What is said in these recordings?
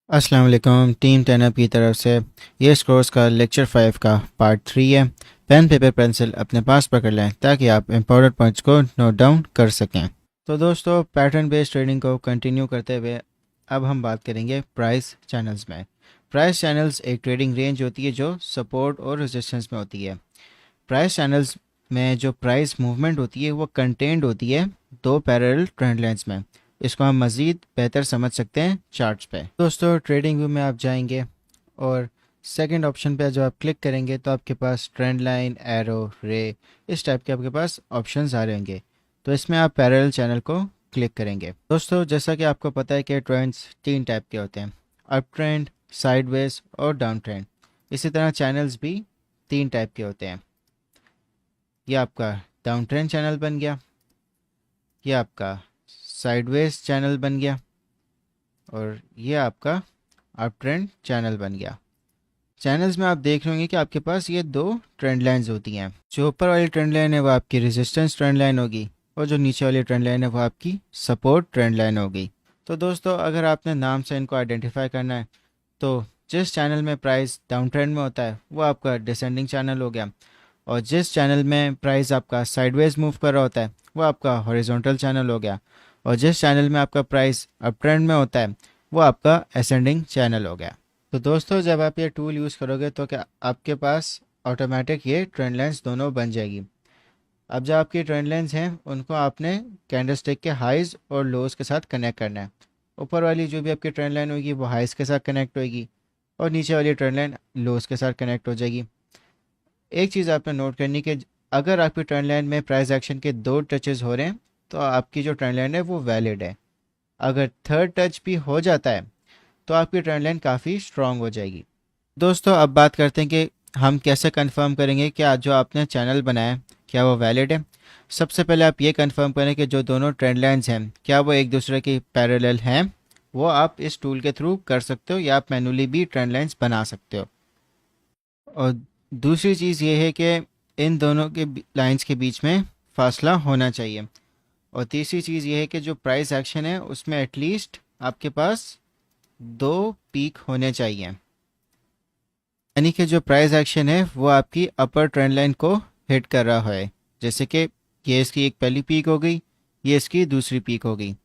अस्सलाम वालेकुम। टीम 10 की तरफ से ये इस कोर्स का लेक्चर 5 का पार्ट 3 है। पेन पेपर पेंसिल अपने पास पकड़ लें ताकि आप इम्पोर्टेंट पॉइंट्स को नोट डाउन कर सकें। तो दोस्तों, पैटर्न बेस्ड ट्रेडिंग को कंटिन्यू करते हुए अब हम बात करेंगे प्राइस चैनल्स में। प्राइस चैनल्स एक ट्रेडिंग रेंज होती है जो सपोर्ट और रेजिस्टेंस में होती है। प्राइस चैनल्स में जो प्राइस मूवमेंट होती है वो कंटेंड होती है दो पैरेलल ट्रेंड लाइंस में। इसको हम मज़ीद बेहतर समझ सकते हैं चार्ट्स पे। दोस्तों, ट्रेडिंग व्यू में आप जाएंगे और सेकंड ऑप्शन पे जब आप क्लिक करेंगे तो आपके पास ट्रेंड लाइन, एरो, रे, इस टाइप के आपके पास ऑप्शंस आ रहे होंगे। तो इसमें आप पैरेलल चैनल को क्लिक करेंगे। दोस्तों, जैसा कि आपको पता है कि ट्रेंड्स तीन टाइप के होते हैं, अप ट्रेंड, साइडवेज और डाउन ट्रेंड। इसी तरह चैनल्स भी तीन टाइप के होते हैं। ये आपका डाउन ट्रेंड चैनल बन गया, ये आपका साइडवेज चैनल बन गया और ये आपका अप ट्रेंड चैनल बन गया। चैनल्स में आप देख रहे होंगे कि आपके पास ये दो ट्रेंड लाइंस होती हैं। जो ऊपर वाली ट्रेंड लाइन है वो आपकी रेजिस्टेंस ट्रेंड लाइन होगी और जो नीचे वाली ट्रेंड लाइन है वो आपकी सपोर्ट ट्रेंड लाइन होगी। तो दोस्तों, अगर आपने नाम से इनको आइडेंटिफाई करना है तो जिस चैनल में प्राइस डाउन ट्रेंड में होता है वो आपका डिसेंडिंग चैनल हो गया, और जिस चैनल में प्राइस आपका साइडवेज मूव कर रहा होता है वो आपका हॉरिजॉन्टल चैनल हो गया, और जिस चैनल में आपका प्राइस अप ट्रेंड में होता है वो आपका असेंडिंग चैनल हो गया। तो दोस्तों, जब आप ये टूल यूज़ करोगे तो क्या आपके पास ऑटोमेटिक ये ट्रेंड लाइंस दोनों बन जाएगी। अब जो आपकी ट्रेंड लाइंस हैं उनको आपने कैंडलस्टिक के हाइज और लोज के साथ कनेक्ट करना है। ऊपर वाली जो भी आपकी ट्रेंड लाइन होगी वो हाइज के साथ कनेक्ट होगी और नीचे वाली ट्रेंड लाइन लोज के साथ कनेक्ट हो जाएगी। एक चीज़ आपने नोट करनी कि अगर आपकी ट्रेंड लाइन में प्राइस एक्शन के दो टचेस हो रहे हैं तो आपकी जो ट्रेंड लाइन है वो वैलिड है। अगर थर्ड टच भी हो जाता है तो आपकी ट्रेंड लाइन काफ़ी स्ट्रांग हो जाएगी। दोस्तों, अब बात करते हैं कि हम कैसे कंफर्म करेंगे कि आज जो आपने चैनल बनाया है क्या वो वैलिड है। सबसे पहले आप ये कंफर्म करें कि जो दोनों ट्रेंड लाइंस हैं क्या वो एक दूसरे की पैरेलल हैं। वो आप इस टूल के थ्रू कर सकते हो या आप मैनुअली भी ट्रेंड लाइंस बना सकते हो। और दूसरी चीज़ ये है कि इन दोनों के लाइंस के बीच में फासला होना चाहिए। और तीसरी चीज़ ये है कि जो प्राइस एक्शन है उसमें एटलीस्ट आपके पास दो पीक होने चाहिए, यानी कि जो प्राइस एक्शन है वो आपकी अपर ट्रेंड लाइन को हिट कर रहा है। जैसे कि ये इसकी एक पहली पीक हो गई, ये इसकी दूसरी पीक हो गई।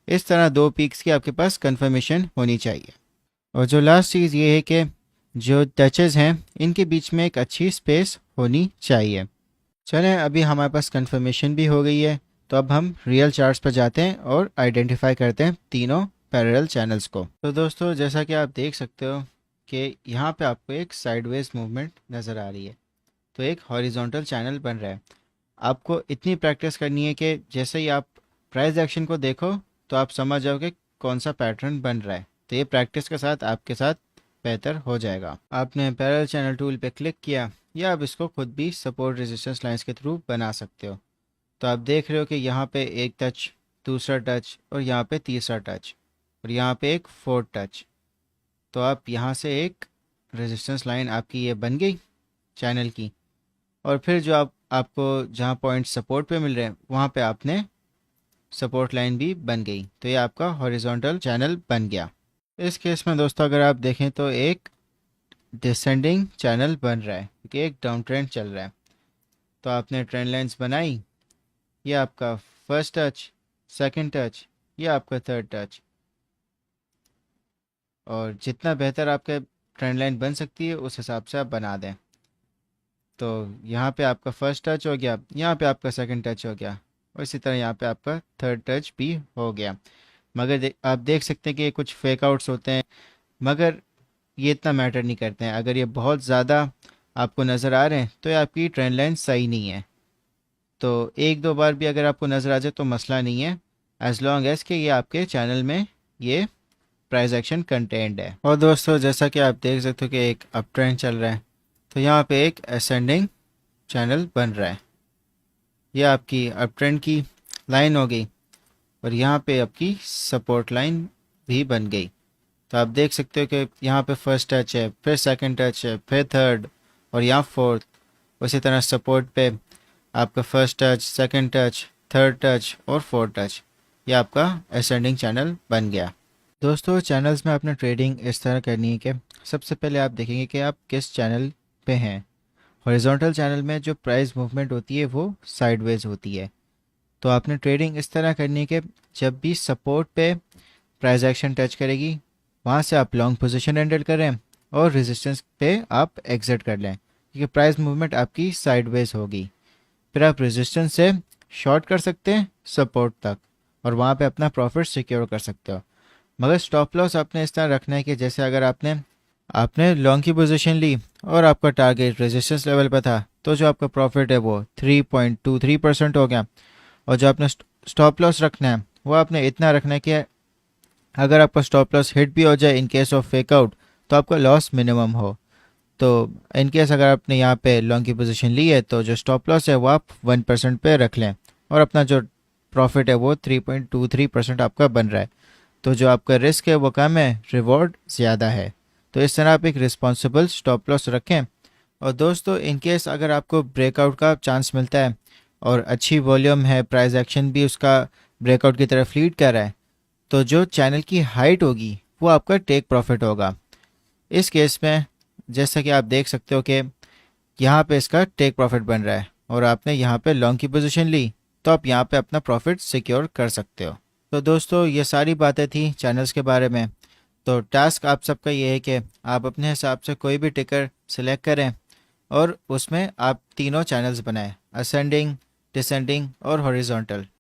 इस तरह दो पीक्स की आपके पास कंफर्मेशन होनी चाहिए। और जो लास्ट चीज़ ये है कि जो टचेस हैं इनके बीच में एक अच्छी स्पेस होनी चाहिए। चलें, अभी हमारे पास कंफर्मेशन भी हो गई है तो अब हम रियल चार्ट्स पर जाते हैं और आइडेंटिफाई करते हैं तीनों पैरेलल चैनल्स को। तो दोस्तों, जैसा कि आप देख सकते हो कि यहाँ पे आपको एक साइडवेज मूवमेंट नज़र आ रही है, तो एक हॉरिजॉन्टल चैनल बन रहा है। आपको इतनी प्रैक्टिस करनी है कि जैसे ही आप प्राइस एक्शन को देखो तो आप समझ जाओगे कौन सा पैटर्न बन रहा है। तो ये प्रैक्टिस के साथ आपके साथ बेहतर हो जाएगा। आपने पैरेलल चैनल टूल पे क्लिक किया या आप इसको खुद भी सपोर्ट रेजिस्टेंस लाइंस के थ्रू बना सकते हो। तो आप देख रहे हो कि यहाँ पे एक टच, दूसरा टच और यहाँ पे तीसरा टच और यहाँ पे एक फोर्थ टच। तो आप यहाँ से एक रेजिस्टेंस लाइन आपकी ये बन गई चैनल की, और फिर जो आपको जहाँ पॉइंट सपोर्ट पे मिल रहे हैं वहाँ पे आपने सपोर्ट लाइन भी बन गई। तो ये आपका हॉरिजॉन्टल चैनल बन गया। इस केस में दोस्तों, अगर आप देखें तो एक डिसेंडिंग चैनल बन रहा है क्योंकि एक डाउन ट्रेंड चल रहा है। तो आपने ट्रेंड लाइंस बनाई, ये आपका फर्स्ट टच, सेकंड टच, ये आपका थर्ड टच। और जितना बेहतर आपका ट्रेंड लाइन बन सकती है उस हिसाब से आप बना दें। तो यहाँ पे आपका फर्स्ट टच हो गया, यहाँ पे आपका सेकंड टच हो गया और इसी तरह यहाँ पे आपका थर्ड टच भी हो गया। मगर आप देख सकते हैं कि ये कुछ फेक आउट्स होते हैं, मगर ये इतना मैटर नहीं करते हैं। अगर ये बहुत ज़्यादा आपको नज़र आ रहे हैं तो ये आपकी ट्रेंड लाइन सही नहीं है। तो एक दो बार भी अगर आपको नज़र आ जाए तो मसला नहीं है, एज लॉन्ग एज कि ये आपके चैनल में ये प्राइस एक्शन कंटेंट है। और दोस्तों, जैसा कि आप देख सकते हो कि एक अप ट्रेंड चल रहा है तो यहाँ पे एक असेंडिंग चैनल बन रहा है। ये आपकी अप ट्रेंड की लाइन हो गई और यहाँ पे आपकी सपोर्ट लाइन भी बन गई। तो आप देख सकते हो कि यहाँ पे फर्स्ट टच है, फिर सेकंड टच है, फिर थर्ड और यहाँ फोर्थ। उसी तरह सपोर्ट पे आपका first touch, second touch, third touch और फोर्थ टच। ये आपका असेंडिंग चैनल बन गया। दोस्तों चैनल्स में आपने ट्रेडिंग इस तरह करनी है कि सबसे पहले आप देखेंगे कि आप किस चैनल पे हैं। हॉरिजॉन्टल चैनल में जो प्राइस मूवमेंट होती है वो साइडवेज होती है। तो आपने ट्रेडिंग इस तरह करनी है कि जब भी सपोर्ट पे प्राइस एक्शन टच करेगी वहाँ से आप लॉन्ग पोजीशन एंटर करें और रेजिस्टेंस पे आप एग्जिट कर लें, क्योंकि प्राइस मूवमेंट आपकी साइडवेज होगी। फिर आप रेजिस्टेंस से शॉर्ट कर सकते हैं सपोर्ट तक और वहाँ पे अपना प्रॉफिट सिक्योर कर सकते हो। मगर स्टॉप लॉस आपने इस तरह रखना है कि जैसे अगर आपने आपने लॉन्ग की पोजीशन ली और आपका टारगेट रेजिस्टेंस लेवल पर था, तो जो आपका प्रॉफिट है वो 3.23% हो गया। और जो आपने स्टॉप लॉस रखना है वो आपने इतना रखना है कि अगर आपका स्टॉप लॉस हिट भी हो जाए in case of fake out, तो आपका लॉस मिनिमम हो। तो इन केस अगर आपने यहाँ पे लॉन्ग की पोजीशन ली है तो जो स्टॉप लॉस है वो आप 1% पे रख लें और अपना जो प्रॉफिट है वो 3.23% आपका बन रहा है। तो जो आपका रिस्क है वो कम है, रिवॉर्ड ज़्यादा है। तो इस तरह आप एक रिस्पॉन्सिबल स्टॉप लॉस रखें। और दोस्तों इन केस अगर आपको ब्रेकआउट का चांस मिलता है और अच्छी वॉल्यूम है, प्राइस एक्शन भी उसका ब्रेकआउट की तरफ लीड कर रहा है, तो जो चैनल की हाइट होगी वो आपका टेक प्रॉफिट होगा। इस केस में जैसा कि आप देख सकते हो कि यहाँ पे इसका टेक प्रॉफिट बन रहा है और आपने यहाँ पे लॉन्ग की पोजीशन ली, तो आप यहाँ पे अपना प्रॉफिट सिक्योर कर सकते हो। तो दोस्तों ये सारी बातें थी चैनल्स के बारे में। तो टास्क आप सबका ये है कि आप अपने हिसाब से कोई भी टिकर सिलेक्ट करें और उसमें आप तीनों चैनल्स बनाएं, असेंडिंग, डिसेंडिंग और हॉरिजॉन्टल।